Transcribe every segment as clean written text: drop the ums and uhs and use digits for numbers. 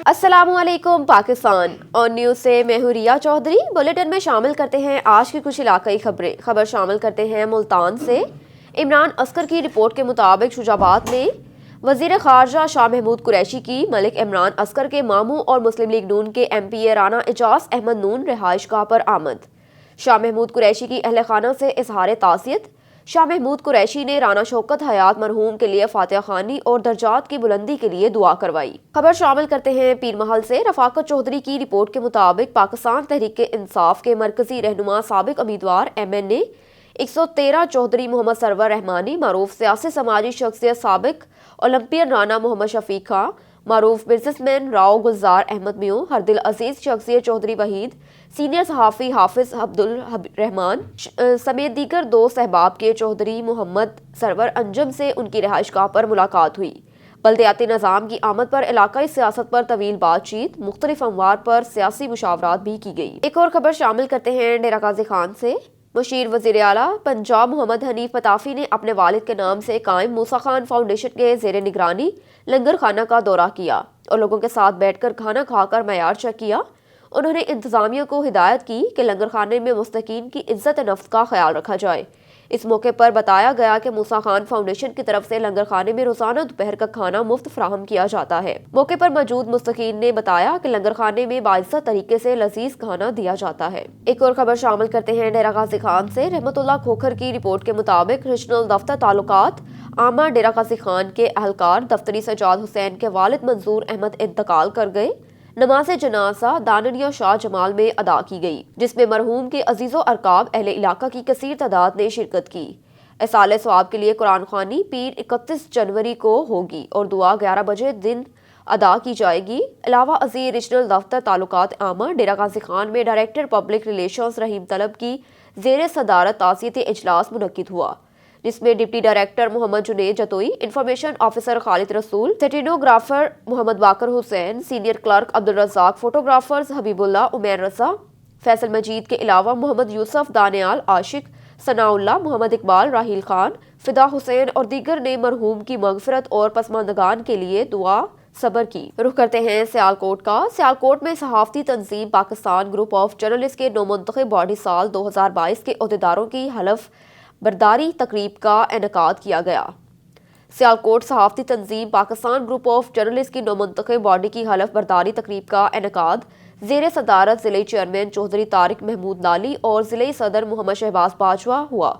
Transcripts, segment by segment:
अस्सलामु अलैकुम पाकिस्तान और न्यूज़ से मैं हूं रिया चौधरी। बुलेटिन में शामिल करते हैं आज की कुछ इलाकाई खबर शामिल करते हैं मुल्तान से। इमरान अस्कर की रिपोर्ट के मुताबिक शुजाबाद में वज़ीर ख़ारजा शाह महमूद कुरैशी की मलिक इमरान अस्कर के मामू और मुस्लिम लीग नून के MPA राना एजाज अहमद नून रिहाइशगाह पर आमद। शाह महमूद कुरैशी की अहल खाना से इजहार ताज़ियत। शाह महमूद कुरैशी ने राना शौकत हयात मरहूम के लिए फातिहा खानी और दर्जात की बुलंदी के लिए दुआ करवाई। खबर शामिल करते हैं पीर महल से। रफाकत चौधरी की रिपोर्ट के मुताबिक पाकिस्तान तहरीक इंसाफ के मरकजी रहनुमा साबिक उम्मीदवार MNA 113 चौधरी मोहम्मद सरवर रहमानी मारूफ सियासी समाजी शख्सियत साबिक ओलंपियन राना मोहम्मद शफीक खां मारूफ बिजनेसमैन राव गुलजार अहमद मियों हरदिल अजीज शख्सियत चौधरी वहीद सीनियर सहाफ़ी हाफिज अब्दुल रहमान समेत दीगर दोस्त अहबाब के चौधरी मोहम्मद सरवर अंजम से उनकी रिहाइशगाह पर मुलाकात हुई। बल्दियाती निज़ाम की आमद पर इलाकाई सियासत पर तवील बातचीत, मुख्तलिफ अमवार पर सियासी मुशावरात भी की गई। एक और खबर शामिल करते हैं डेरा गाजी खान से। मुशीर वज़ीर आला पंजाब मोहम्मद हनीफ पताफी ने अपने वालिद के नाम से कायम मूसा खान फाउंडेशन के ज़ेरे निगरानी लंगर खाना का दौरा किया और लोगों के साथ बैठकर खाना खाकर मयार चेक किया। उन्होंने इंतज़ामिया को हिदायत की कि लंगर खाने में मुस्तकीन की इज्जत नफ्स का ख्याल रखा जाए। इस मौके पर बताया गया कि मूसा खान फाउंडेशन की तरफ से लंगर खाने में रोजाना दोपहर का खाना मुफ्त फराहम किया जाता है। मौके पर मौजूद मुस्तकीन ने बताया कि लंगर खाने में बाइज्जत तरीके से लजीज खाना दिया जाता है। एक और खबर शामिल करते हैं डेरा गाजी खान से। रहमतुल्लाह खोखर की रिपोर्ट के मुताबिक रीजनल दफ्तर ताल्लुकात आमा डेरा गाजी खान के अहलकार दफ्तरी सजाद हुसैन के वालिद मंजूर अहमद इंतकाल कर गए। नमाज जनाजा दाननिया शाह जमाल में अदा की गई, जिसमें मरहूम के अजीज़ो अरकाब अहले इलाका की कसीर तादाद ने शिरकत की। इसाले सवाब के लिए कुरान ख्वानी पीर 31 जनवरी को होगी और दुआ 11 बजे दिन अदा की जाएगी। अलावा अजीज रीजनल दफ्तर ताल्लुकात आमा डेरा गाजी खान में डायरेक्टर पब्लिक रिलेशंस रहीम तलब की ज़ेर सदारत ताज़ियती इजलास मुनक्किद हुआ, जिसमें deputy director Mohammad Junaid Jatoi, information officer Khalid Rasool, stenographer Mohammad Baqar Hussain, senior clerk Abdul Razzaq, photographers Habibullah, Umair Raza, Faisal Majeed के अलावा मोहम्मद यूसुफ, दानियाल आशिक, सनाउल्ला, मोहम्मद इकबाल, राहील खान, फिदा हुसैन और दीगर ने मरहूम की मगफिरत और पसमानदगान के लिए दुआ सबर की। रुख करते हैं सियालकोट का। सियालकोट में सहाफ़ती तंजीम पाकिस्तान ग्रुप ऑफ जर्नलिस्ट के नौमुंतखब बॉडी साल 2022 के अहदेदारों की हलफ बर्दारी तकरीब का इनेकाद किया गया। सियालकोट सहाफ़ती तंजीम पाकिस्तान ग्रुप ऑफ जर्नलिस्ट की नौमुंतखब बॉडी की हलफ बर्दारी तकरीब का इनेकाद ज़ेर सदारत ज़िले चेयरमैन चौधरी तारिक महमूद लाली और ज़िले सदर मोहम्मद शहबाज बाजवा हुआ।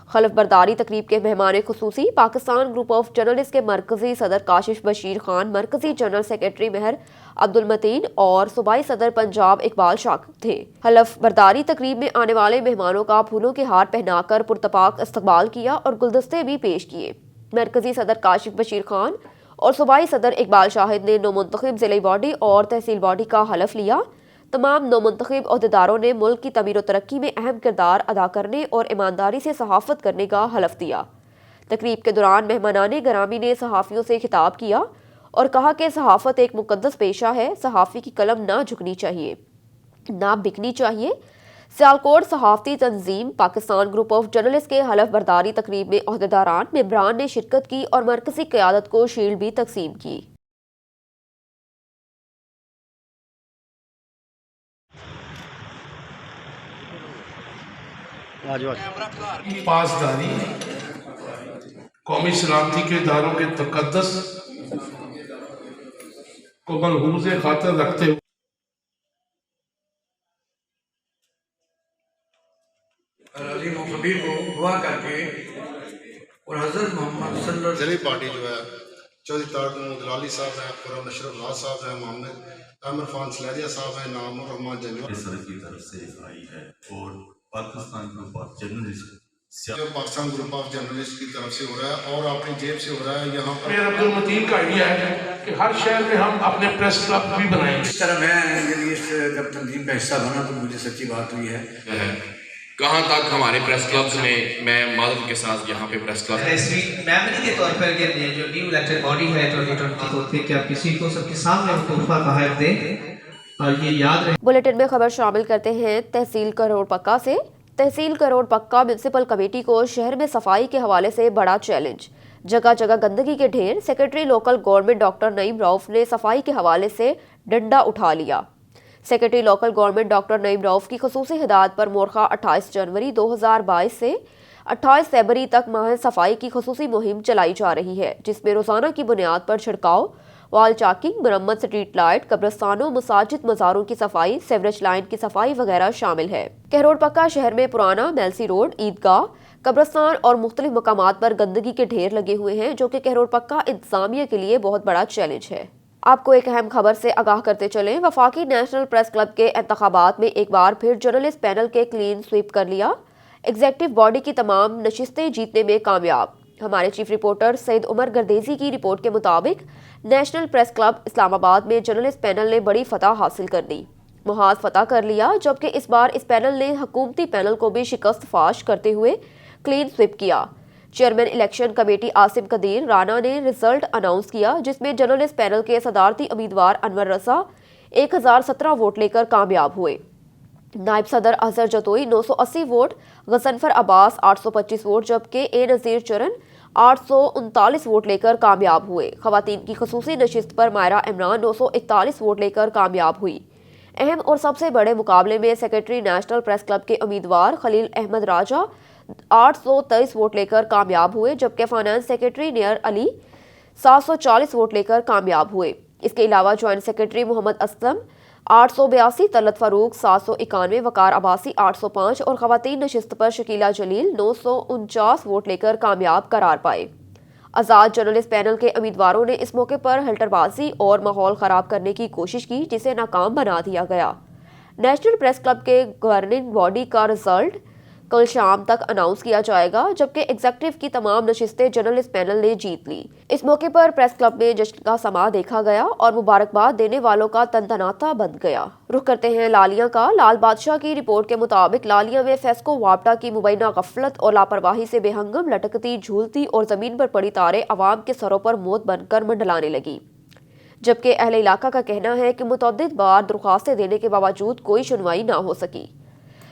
हलफ बर्दारी तकरीब के मेहमान खुसूसी पाकिस्तान ग्रुप ऑफ जर्नलिस्ट के मरकजी सदर काशिफ बशीर खान, मरकजी जनरल सेक्रेटरी महर अब्दुल मतीन और सूबाई सदर पंजाब इकबाल शाकिर थे। हलफ बर्दारी तकरीब में आने वाले मेहमानों का फूलों के हार पहनाकर पुरतपाक इस्तकबाल किया और गुलदस्ते भी पेश किए। मरकजी सदर काशिफ बशीर खान और सूबाई सदर इकबाल शाहिद ने नौमुंतखब ज़िले बॉडी और तहसील बॉडी का हलफ लिया। तमाम नौमुंतखब अहदेदारों ने मुल्क की तमीर और तरक्की में अहम किरदार अदा करने और ईमानदारी से सहाफ़त करने का हलफ दिया। तकरीब के दौरान मेहमानाने गरामी ने सहाफ़ियों से खिताब किया और कहा कि सहाफ़त एक मुक़द्दस पेशा है, सहाफ़ी की कलम ना झुकनी चाहिए, ना बिकनी चाहिए। सियालकोट सहाफ़ती तंजीम पाकिस्तान ग्रुप ऑफ जर्नलिस्ट के हलफ बर्दारी तकरीब में अहदेदारान मेंबरान ने शिरकत की और मरकज़ी क़यादत को शील्ड भी तकसीम की। पासदारी कौमी सलामती के इदारों के तकद्दस को मलहूज़ खातिर रखते हुए कबीर को दुआ करके और हज़रत मोहम्मद सल्लल्लाहु ज़िले पार्टी जो है चौधरी तारिक महमूद लाली साहब हैं, खुर्रम अशरफ राज साहब हैं, मोहम्मद आमिर खान सलेरिया साहब हैं, नामुर रहमान जनरल सदर की तरफ से आई है और पाकिस्तान ग्रुप ऑफ जर्नलिस्ट जो पाकिस्तान ग्रुप ऑफ जर्नलिस्ट की तरफ से हो रहा है और अपनी जेब से हो रहा है। यहाँ पर मेरा अब्दुल मतीन का आइडिया है कि हर शहर में हम अपने प्रेस क्लब भी बनाएंगे। इस तरह मैं जब तंजीम का हिस्सा बना तो मुझे सच्ची बात हुई है कहाँ तक हमारे प्रेस क्लब्स में मैं मादल के साथ यहाँ पे प्रेस क्लब मेमोरी के तौर पर ये जो न्यू इलेक्टेड बॉडी है 2024 के आप किसी को सबके सामने तोहफा का हक दें और ये याद रहे। बुलेटिन में खबर शामिल करते हैं तहसील करोड़ पक्का से। तहसील करोड़ पक्का म्यूनसिपल कमेटी को शहर में सफाई के हवाले से बड़ा चैलेंज। जगह जगह गंदगी के ढेर। Secretary local government doctor Naeem Rauf ने सफाई के हवाले से डंडा उठा लिया। Secretary local government doctor Naeem Rauf की खसूसी हिदायत पर मोरखा 28 जनवरी 2022 से 28 फरवरी तक माह सफाई की खसूसी मुहिम चलाई जा रही है, जिसमें रोजाना की बुनियाद पर छिड़काव, वॉल चाकिंग, मरम्मत, स्ट्रीट लाइट, कब्रिस्तानों, मसाजिद, मज़ारों की सफाई, सेवरेज लाइन की सफाई वगैरह शामिल है। कहरोड पक्का शहर में पुराना मेलसी रोड, ईदगाह, कब्रिस्तान और मुख्तलिफ मकामात पर गंदगी के ढेर लगे हुए हैं, जो कि कहरोड पक्का इंतजामिया के लिए बहुत बड़ा चैलेंज है। आपको एक अहम खबर से आगाह करते चलें, वफाकी नेशनल प्रेस क्लब के इंतखाबात में एक बार फिर जर्नलिस्ट पैनल के क्लीन स्वीप कर लिया। एग्जेक्टिव बॉडी की तमाम नशिस्तें जीतने में कामयाब। हमारे चीफ रिपोर्टर सईद उमर गर्देजी की रिपोर्ट के मुताबिक नेशनल प्रेस क्लब इस्लामाबाद में जर्नलिस्ट पैनल ने बड़ी फतह हासिल कर दी, मुहाज फतह कर लिया, जबकि इस बार इस पैनल ने हुकूमती पैनल को भी शिकस्त फाश करते हुए क्लीन स्वीप किया। Chairman election committee Asim Qadir Rana ने रिजल्ट अनाउंस किया, जिसमें जर्नलिस्ट पैनल के सदारती उम्मीदवार अनवर रसा 1017 वोट लेकर कामयाब हुए। नायब सदर अजहर जतोई 980 वोट, गजनफर अब्बास 825 वोट, जबकि ए नज़ीर चरन 839 वोट लेकर कामयाब हुए। खवातीन की खसूसी नशिस्त पर मायरा इमरान 941 वोट लेकर कामयाब हुई। अहम और सबसे बड़े मुकाबले में सेक्रेटरी नेशनल प्रेस क्लब के उम्मीदवार खलील अहमद राजा 823 वोट लेकर कामयाब हुए, जबकि finance secretary near Ali 740 vote लेकर कामयाब हुए। इसके अलावा ज्वाइंट सेक्रेटरी मोहम्मद असलम 882, तलत फारूक 791, वकार अब्बासी 805 और खवातीन नशिस्त पर शकीला जलील 949 वोट लेकर कामयाब करार पाए। आज़ाद जर्नलिस्ट पैनल के उम्मीदवारों ने इस मौके पर हल्टरबाजी और माहौल ख़राब करने की कोशिश की, जिसे नाकाम बना दिया गया। नेशनल प्रेस क्लब के गवर्निंग बॉडी का रिजल्ट कल शाम तक अनाउंस किया जाएगा, जबकि एग्जेक्टिव की तमाम नशिस्तें जर्नलिस्ट पैनल ने जीत ली। इस मौके पर प्रेस क्लब में जश्न का समा देखा गया और मुबारकबाद देने वालों का तनतनाता बंध गया। रुख करते हैं लालिया का। लाल बादशाह की रिपोर्ट के मुताबिक लालिया में फेस्को वापटा की मुबैना गफलत और लापरवाही से बेहंगम लटकती, झूलती और जमीन पर पड़ी तारें अवाम के सरों पर मौत बनकर मंडलाने लगी, जबकि अहले इलाका का कहना है कि मुतअद्दिद बार दरख्वास्तें देने के बावजूद कोई सुनवाई ना हो सकी।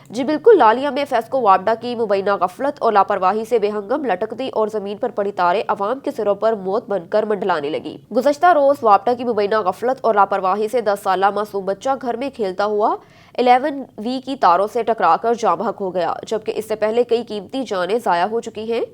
जी बिल्कुल, लालिया में फेस्को वापडा की मुबैना गफलत और लापरवाही से बेहंगम लटकती और जमीन पर पड़ी तारें अवाम के सिरों पर मौत बनकर मंडलाने लगी। गुज़श्ता रोज वापडा की मुबैना गफलत और लापरवाही से 10 साला मासूम बच्चा घर में खेलता हुआ 11V की तारों से टकराकर जाँ बहक हो गया, जबकि इससे पहले कई कीमती जानें ज़ाया हो चुकी हैं।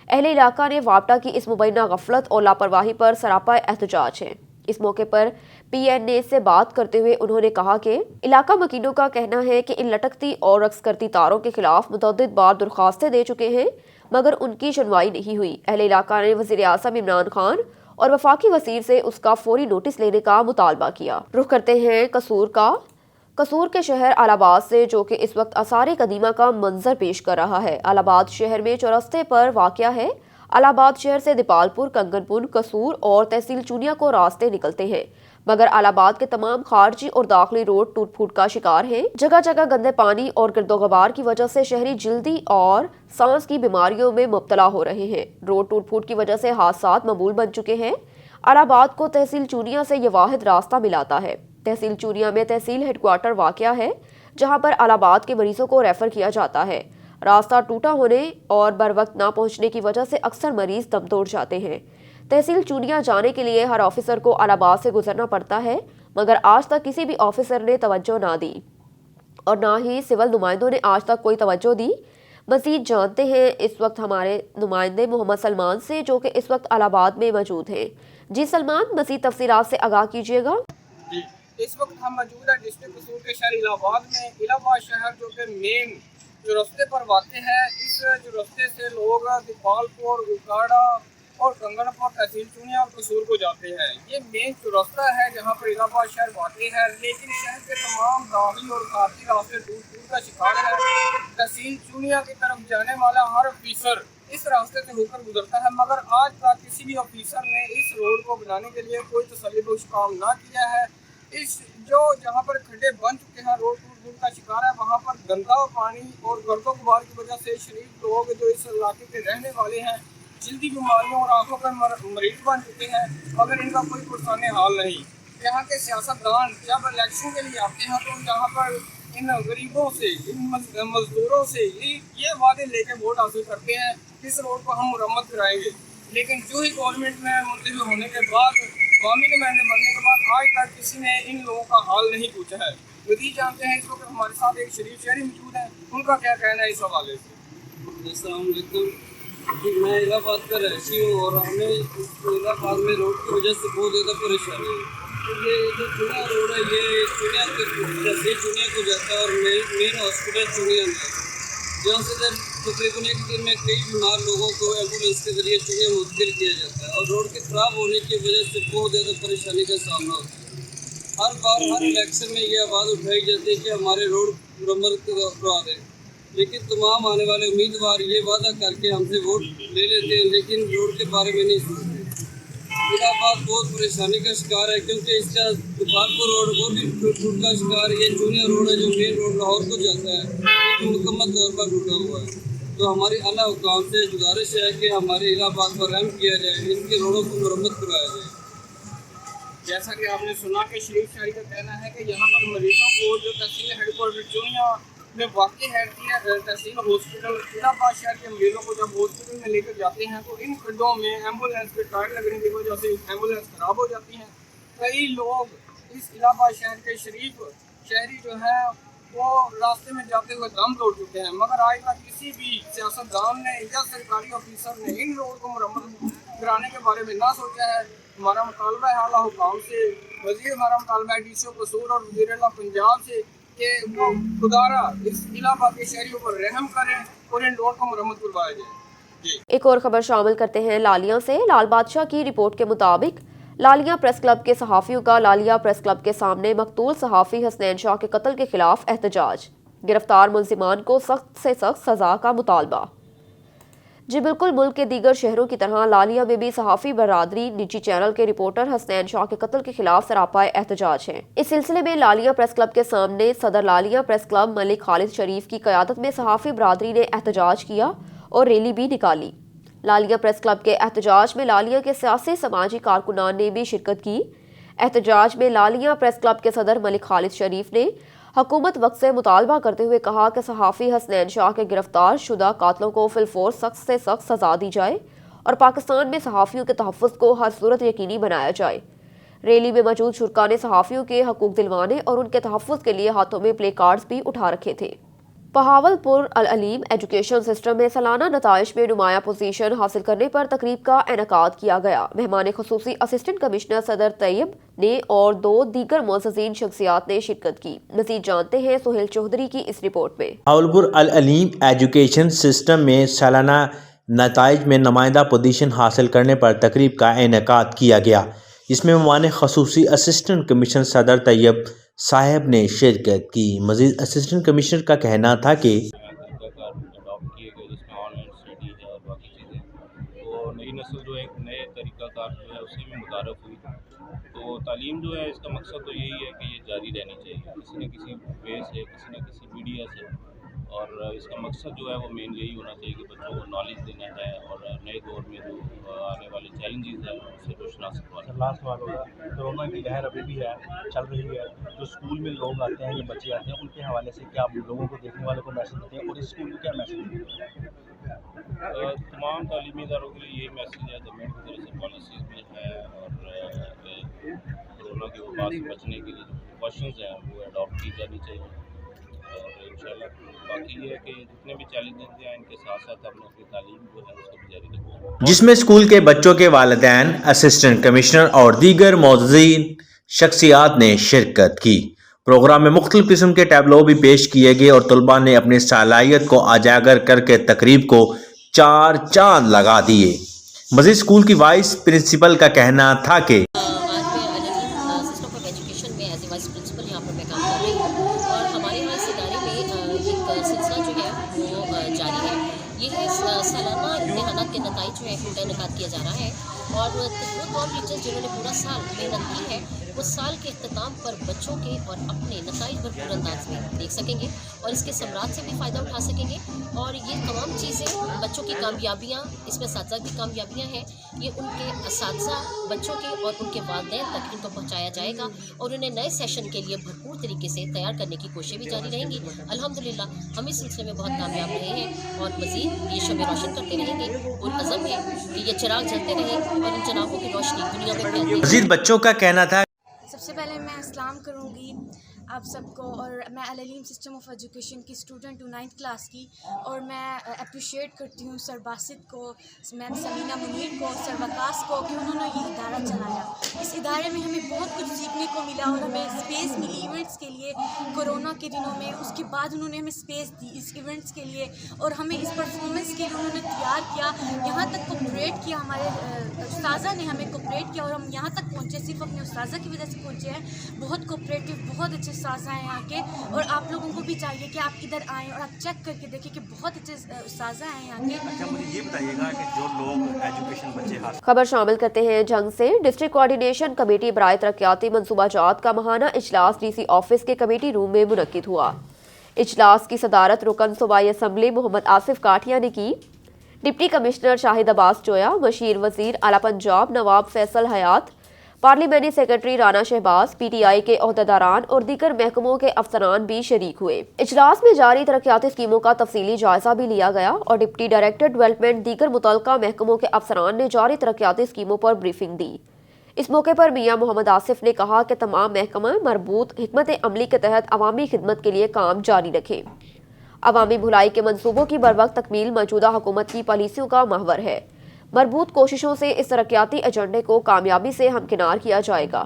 अहले इलाका ने वापडा की इस मुबैना गफलत और लापरवाही पर सरापा एहतजाज है। इस मौके पर PNA से बात करते हुए उन्होंने कहा कि इलाका मकीनों का कहना है कि इन लटकती और रक्स करती तारों के खिलाफ मुतअद्दिद बार दरख्वास्तें दे चुके हैं, मगर उनकी सुनवाई नहीं हुई। अहले इलाका ने वज़ीर आज़म इमरान खान और वफाकी वज़ीर से उसका फौरी नोटिस लेने का मुतालबा किया। रुख करते हैं कसूर का। कसूर के शहर अलाहाबाद से, जो कि इस वक्त आसार कदीमा का मंजर पेश कर रहा है। अलाहाबाद शहर में चौरस्ते पर वाक़या है। अलाहाबाद शहर से दीपालपुर, कंगनपुर, कसूर और तहसील चूनिया को रास्ते निकलते हैं, मगर अलाहाबाद के तमाम खारजी और दाखिली रोड टूट फूट का शिकार हैं। जगह जगह गंदे पानी और गिरदोगबार की वजह से शहरी जल्दी और सांस की बीमारियों में मुब्तला हो रहे हैं। रोड टूट फूट की वजह से हादसात मकबूल बन चुके हैं। अलाहाबाद को तहसील चूनिया से ये वाहिद रास्ता मिलाता है। तहसील चूनिया में तहसील हेडक्वार्टर वाक़या है, जहाँ पर अलाहाबाद के मरीजों को रेफर किया जाता है। रास्ता टूटा होने और बर वक्त ना पहुंचने की वजह से अक्सर मरीज दम तोड़ जाते हैं। तहसील चूनिया जाने के लिए हर ऑफिसर को अलाहाबाद से गुजरना पड़ता है, मगर आज तक किसी भी ऑफिसर ने तवज्जो ना दी और ना ही सिविल नुमाइंदों ने आज तक कोई तवज्जो दी। मजीद जानते हैं इस वक्त हमारे नुमाइंदे मोहम्मद सलमान से, जो कि इस वक्त अलाहाबाद में मौजूद हैं। जी सलमान, मजीद तफसीलात से आगाह कीजिएगा। इस वक्त हम मौजूद है डिस्ट्रिक्ट कसूर के शहर इलाहाबाद में। इलाहाबाद शहर जो कि मेन जो रास्ते पर वाक़ है, इस जो रास्ते से लोग दीपालपुर, उकाड़ा और कंगनपुर, तहसील चूनिया और कसूर को जाते हैं। ये मेन जो रास्ता है जहाँ पर इलाहाबाद शहर वाक़ है, लेकिन शहर के तमाम दाखिली और खारजी रास्ते दूर दूर का शिकार है। तहसील चूनिया की तरफ जाने वाला हर ऑफिसर इस रास्ते से होकर गुजरता है, मगर आज तक किसी भी ऑफिसर ने इस रोड को बनाने के लिए कोई तसल्लीबख्श काम ना किया है। इस जो जहाँ पर खड्डे बन चुके हैं, रोड टूट फूट का शिकार है, वहाँ पर गंदा पानी और गर्दो गुबार की वजह से शरीफ लोग जो इस इलाके के रहने वाले हैं जल्दी बीमारियों और आंखों पर मरीज बन चुके हैं, मगर इनका कोई पुरसाने हाल नहीं। यहाँ के सियासतदान जब इलेक्शन के लिए आते हैं तो यहाँ पर इन गरीबों से, इन मजदूरों से ये वादे लेके वोट हासिल करते हैं, इस रोड को हम मुरम्मत कराएंगे, लेकिन जो ही गवर्नमेंट में मुंतखब होने के बाद अवामी नुमाइंदे बनने के बाद आज तक किसी ने इन लोगों का हाल नहीं पूछा है। मज़ीद जानते हैं इस वक्त हमारे साथ एक शरीफ शहरी मौजूद हैं, उनका क्या कहना है इस हवाले से। अस्सलाम वालेकुम। मैं इलाहाबाद का रहशी हूँ और हमें इलाहाबाद में रोड की वजह से बहुत ज़्यादा परेशानी है। तो ये जो चुनिया रोड है ये चुनिया को जाता है और मेन हॉस्पिटल चुनिया में, जहाँ से तकरीबन एक दिन में कई बीमार लोगों को एम्बुलेंस के जरिए चुनिया मुंतकिल किया जाता है और रोड के ख़राब होने की वजह से बहुत ज़्यादा परेशानी का सामना होता है। हर बार हर इलेक्शन में ये आवाज़ उठाई जाती है कि हमारे रोड मरम्मत करवा दें, लेकिन तमाम आने वाले उम्मीदवार ये वादा करके हमसे वोट ले लेते हैं लेकिन रोड के बारे में नहीं सोचते। इलाहाबाद बहुत परेशानी का शिकार है क्योंकि इसका गोपालपुर रोड वो भी टूट का शिकार है। ये चुनिया रोड है जो मेन रोड लाहौर को जाता है, ये मुकम्मल तौर पर टूटा हुआ है। तो हमारी आला हुकाम से गुजारिश है कि हमारे इलाहाबाद पर रहम किया जाए, इनके रोडों को मरम्मत करवाया जाए। जैसा कि आपने सुना कि शरीफ शहरी का कहना है कि यहाँ पर मरीजों को जो तहसील हेडक्वार्टर चुनिया में वाक़ है तहसील हॉस्पिटल इलाहाबाद शहर के मरीजों को जब हॉस्पिटल में लेकर जाते हैं तो इन खड्डों में एम्बुलेंस के टायर लगने की वजह से एम्बुलेंस ख़राब हो जाती हैं। कई लोग इस इलाहाबाद शहर के शरीफ शहरी जो हैं वो रास्ते में जाते हुए दम तोड़ चुके हैं, मगर आज तक किसी भी सियासतदान ने या सरकारी ऑफिसर ने इन लोगों को मरम्मत कराने के बारे में ना सोचा है। हमारा मुतालबा है आला हुकाम से, वज़ीर हमारा मुतालबा है DCO कसूर और वज़ीर आला पंजाब से कि वो खुदारा इस इलाहाबाद के शहरियों पर रहम करें और इन रोड को मरम्मत करवाया जाए। एक और खबर शामिल करते हैं लालिया से। लाल बादशाह की रिपोर्ट के मुताबिक लालिया प्रेस क्लब के सहाफ़ियों का लालिया प्रेस क्लब के सामने मकतूल सहाफ़ी हसनैन शाह के कत्ल के खिलाफ एहतजाज। गिरफ्तार मुलजिमान को सख्त से सख्त सज़ा का मुतालबा। जी बिल्कुल, मुल्क के दीगर शहरों की तरह लालिया में भी सहाफ़ी बरादरी निजी चैनल के रिपोर्टर हसनैन शाह के कत्ल के खिलाफ सरापा एहतजाज है। इस सिलसिले में लालिया प्रेस क्लब के सामने सदर लालिया प्रेस क्लब मलिक खालिद शरीफ की क़यादत में सहाफ़ी बरादरी ने एहतजाज किया और रैली भी निकाली। लालिया प्रेस क्लब के एहतजाज में लालिया के सियासी समाजी कारकुनान ने भी शिरकत की। एहतजाज में लालिया प्रेस क्लब के सदर मलिक खालिद शरीफ ने हुकूमत वक्त से मुतालबा करते हुए कहा कि सहाफ़ी हसनैन शाह के गिरफ्तार शुदा कातलों को फिलफोर सख्त से सख्त सज़ा दी जाए और पाकिस्तान में सहाफ़ियों के तहफ़्फ़ुज़ को हर सूरत यकीनी बनाया जाए। रैली में मौजूद शुरका ने सहाफ़ियों के हकूक़ दिलवाने और उनके तहफ़्फ़ुज़ के लिए हाथों में प्ले कार्ड्स भी उठा रखे थे। बहावलपुर अल अलीम एजुकेशन सिस्टम में सालाना नताइज में नुमाया पोजीशन हासिल करने पर तकरीब का इनेकाद किया गया। मेहमान खुसूसी असिस्टेंट कमिश्नर सदर तैयब ने और 2 दीगर मोअज़्ज़ज़ीन शख्सियात ने शिरकत की। मज़ीद जानते हैं सुहेल चौधरी की इस रिपोर्ट में। बहावलपुर अल अलीम एजुकेशन सिस्टम में सालाना नताइज में नुमाइंदा पोजीशन हासिल करने पर तकरीब का इनेकाद किया गया, जिसमें मेहमान खुसूसी असिस्टेंट कमिश्नर सदर तैयब साहब ने शिरकत की। मजीद असिस्टेंट कमिश्नर का कहना था कि अडॉप्ट किए गए जिसमें ऑनलाइन स्टडी है और बाकी चीज़ें, तो नई नस्ल जो है एक नए तरीक़ाकार जो है उससे भी मुतारफ़ हुई। तो तालीम जो है इसका मकसद तो यही है कि ये जारी रहनी चाहिए किसी न किसी वे से, किसी न किसी मीडिया से, और इसका मकसद जो है वो मेन यही होना चाहिए कि बच्चों को नॉलेज देना है और नए दौर में जो आने वाले चैलेंजेस हैं उससे रोशनास करवाना। लास्ट सवाल होगा, कोरोना की लहर अभी भी है, चल रही है, जो स्कूल में लोग आते हैं, जो बच्चे आते हैं, उनके हवाले से क्या आप लोगों को, देखने वालों को मैसेज देते हैं और इस स्कूल को क्या मैसेज देते हैं? तमाम तालीमी इदारों के लिए यही मैसेज है, गवर्नमेंट की तरफ से पॉलिसीज़ भी है और कोरोना की वबा से बचने के लिए जो प्रिकॉशंस हैं वो अडॉप्ट की जानी चाहिए। और इंशाल्लाह बाकी ये है कि जितने भी चैलेंजेस हैं इनके साथ साथ हमने अपनी तालीम जो है उसको भी जारी रखना है। जिसमें स्कूल के बच्चों के वालिदैन, असिस्टेंट कमिश्नर और दीगर मोअज़्ज़ज़ीन शख्सियात ने शिरकत की। प्रोग्राम में मुख्तलिफ किस्म के टैबलो भी पेश किए गए और तलबा ने अपनी सलाहियत को उजागर करके तकरीब को 4 चांद लगा दिए। मज़ीद स्कूल की वाइस प्रिंसिपल का कहना था कि सालाना इम्तिहानात के नताइज जो है उनका इनेकाद किया जा रहा है और तमाम टीचर्स जिन्होंने पूरा साल मेहनत की है वो साल के इख्तिताम पर बच्चों के और अपने नताइज भरपूर अंदाज में देख सकेंगे और इसके समरात से भी फ़ायदा उठा सकेंगे। और ये तमाम चीज़ें बच्चों की कामयाबियाँ, इसमें असातिज़ा की कामयाबियाँ हैं, ये उनके असातिज़ा बच्चों के और उनके वालिदैन तक इनको पहुँचाया जाएगा और उन्हें नए सेशन के लिए भरपूर तरीके से तैयार करने की कोशिशें भी जारी रहेंगी। अल्हम्दुलिल्लाह हम इस सिलसिले में बहुत कामयाब रहे हैं और मज़ीद ये शब रोशन करते रहेंगे और अज़म है कि ये चिराग जलते रहे और इन जनाबों की रोशनी दुनिया में फैलती। मज़ीद बच्चों का कहना था, सबसे पहले मैं सलाम करूँगी आप सबको, और मैं अल-अलीम सिस्टम ऑफ एजुकेशन की स्टूडेंट हूँ 9th क्लास की, और मैं अप्रिशिएट करती हूँ सर बासित को, मैम समीना मुनीर को, सर वकास को कि उन्होंने ये इदारा चलाया। इस इदारे में हमें बहुत कुछ सीखने को मिला और हमें स्पेस मिली इवेंट्स के लिए कोरोना के दिनों में। उसके बाद उन्होंने हमें स्पेस दी इस इवेंट्स के लिए और हमें इस परफॉर्मेंस के लिए उन्होंने तैयार किया, यहाँ तक कोऑपरेट किया। हमारे उस्ताज़ा ने हमें कोऑपरेट किया और हम यहाँ तक पहुँचे सिर्फ अपने उस्ताज़ा की वजह से पहुँचे हैं। बहुत कोऑपरेटिव, बहुत अच्छे उस्ताज़ा हैं यहाँ के, और आप लोगों को भी चाहिए कि आप इधर आएँ और आप चेक करके देखें कि बहुत अच्छे उस्ताज़ा हैं यहाँ के। अच्छा, मुझे ये बताइएगा कि जो लोग एजुकेशन बच्चे हासिल। खबर शामिल करते हैं जंग से। डिस्ट्रिक्ट कोऑर्डिनेशन कमेटी बराए तरक्याती मंसूबाजात का माहाना इजलास DC ऑफिस के कमेटी रूम में मुनक्किद हुआ। इजलास की सदारत रुकन सूबाई असम्बली मोहम्मद आसिफ काठिया ने की। डिप्टी कमिश्नर शाहिद अब्बास जोया, मशीर वजीर आला Punjab Nawab Faisal Hayat, parliamentary secretary Rana Shahbaz, PTI के ओहदेदारान और दीगर महकमों के अफसरान भी शरीक हुए। इजलास में जारी तरक्याती स्कीमों का तफसीली जायजा भी लिया गया और डिप्टी डायरेक्टर डेवलपमेंट दीगर मुतल्लिका महकमों के अफसरान ने जारी तरक्याती स्कीमों पर ब्रीफिंग दी। इस मौके पर मियां मोहम्मद आसिफ ने कहा कि तमाम महकमा मरबूत हिकमत अमली के तहत अवामी खिदमत के लिए काम जारी रखें। अवामी भलाई के मनसूबों की बरवक्त तकमील मौजूदा हुकूमत की पॉलिसियों का महवर है। मरबूत कोशिशों से इस तरक्याती एजेंडे को कामयाबी से हमकिनार किया जाएगा।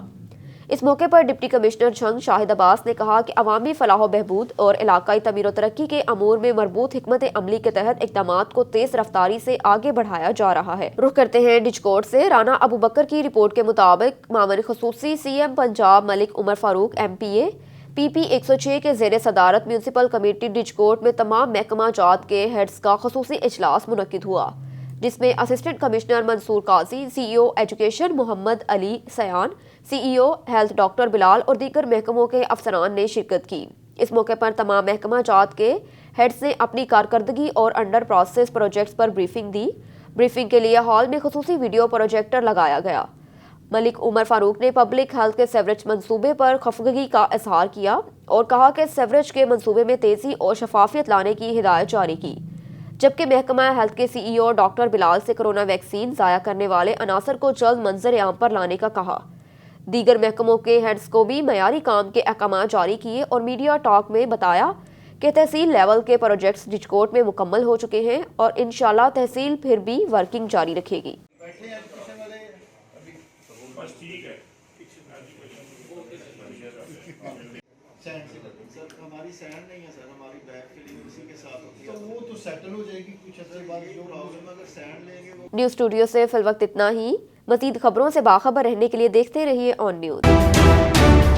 इस मौके पर डिप्टी कमिश्नर जंग शाहिद अब्बास ने कहा कि अवामी फलाह बहबूद और इलाकाई तमीर तरक्की के अमूर में मरबूत हिकमत अमली के तहत इक़दामात को तेज रफ्तारी से आगे बढ़ाया जा रहा है। रुख करते हैं डिजकोट से। राना अबू बकर की रिपोर्ट के मुताबिक मामून खसूसी CM Punjab Malik Umar Farooq MPA PP 106 के ज़ेर सदारत म्यूनसिपल कमेटी डिजकोट में तमाम महकमा जात के हेड्स का खसूसी इजलास मुनक्किद हुआ, जिसमें असिस्टेंट कमिश्नर मंसूर काजी, CEO एजुकेशन मोहम्मद अली सयान, CEO हेल्थ डॉक्टर बिलाल और दीगर महकमों के अफसरान ने शिरकत की। इस मौके पर तमाम महकमा जात के हेड्स ने अपनी कारकर्दगी और अंडर प्रोसेस प्रोजेक्ट्स पर ब्रीफिंग दी। ब्रीफिंग के लिए हॉल में खुसूसी वीडियो प्रोजेक्टर लगाया गया। मलिक उमर फारूक ने पब्लिक हेल्थ के सेवरेज मंसूबे पर खफगगी का इजहार किया और कहा कि सेवरेज के मंसूबे में तेज़ी और शफाफियत लाने की हिदायत जारी की, जबकि महकमा हेल्थ के CEO डॉक्टर बिलाल से कोरोना वैक्सीन ज़ाया करने वाले अनासर को जल्द मंजर आम पर लाने का कहा। दीगर महकमों के हेड्स को भी मयारी काम के अहकाम जारी किए और मीडिया टॉक में बताया कि तहसील लेवल के प्रोजेक्ट्स डिजकोट में मुकम्मल हो चुके हैं और इंशाल्लाह तहसील फिर भी वर्किंग जारी रखेगी। हमारी सैंड नहीं है सर, हमारी बैक फीलिंग उसी के साथ होती है, तो वो तो सेटल हो जाएगी कुछ अर्से बाद। जो प्रॉब्लम अगर सैंड लेंगे वो। न्यूज़ स्टूडियो से फिल वक्त इतना ही। मज़ीद खबरों से बाखबर रहने के लिए देखते रहिए ऑन न्यूज़।